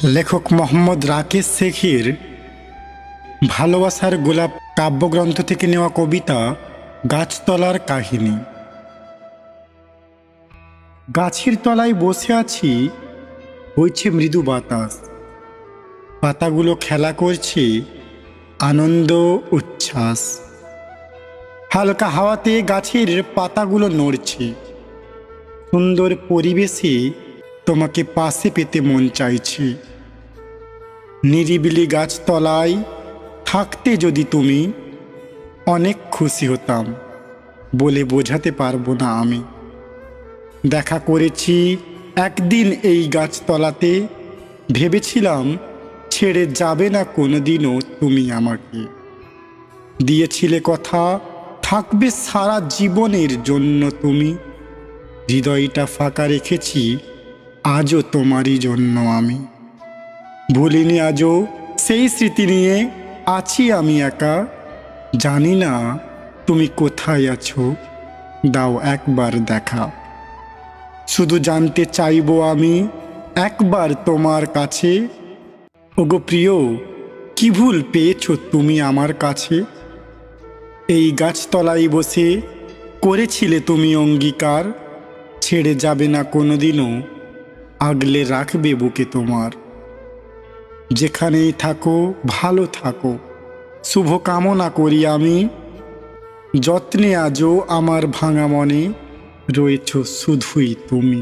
লেখক মোহাম্মদ রাকেশ শেখের ভালোবাসার গোলাপ কাব্যগ্রন্থ থেকে নেওয়া কবিতা গাছতলার কাহিনী। গাছের তলায় বসে আছি, বইছে মৃদু বাতাস, পাতাগুলো খেলা করছে আনন্দ উচ্ছ্বাস। হালকা হাওয়াতে গাছের পাতাগুলো নড়ছে। সুন্দর পরিবেশে তোমাকে পাশে পেতে মন চাইছে। নিরিবিলি গাছতলায় থাকতে যদি তুমি, অনেক খুশি হতাম, বলে বোঝাতে পারবো না আমি। দেখা করেছি একদিন এই গাছতলাতে, ভেবেছিলাম ছেড়ে যাবে না কোনোদিনও তুমি আমাকে। দিয়েছিলে কথা থাকবে সারা জীবনের জন্য তুমি। হৃদয়টা ফাঁকা রেখেছি আজও তোমারই জন্য আমি। ভুলিনি আজও সেই স্মৃতি নিয়ে আছি আমি একা। জানি না তুমি কোথায় আছো, দাও একবার দেখা। শুধু জানতে চাইবো আমি একবার তোমার কাছে, ওগো প্রিয় কি ভুল পেয়েছো তুমি আমার কাছে। এই গাছতলায় বসে করেছিলে তুমি অঙ্গীকার, ছেড়ে যাবে না কোনোদিনও, আগলে রাখবে বুকে তোমার। যেখানেই থাকো ভালো থাকো, শুভ কামনা করি আমি। যত্নে আজও আমার ভাঙা মনে রয়েছো শুধুই তুমি।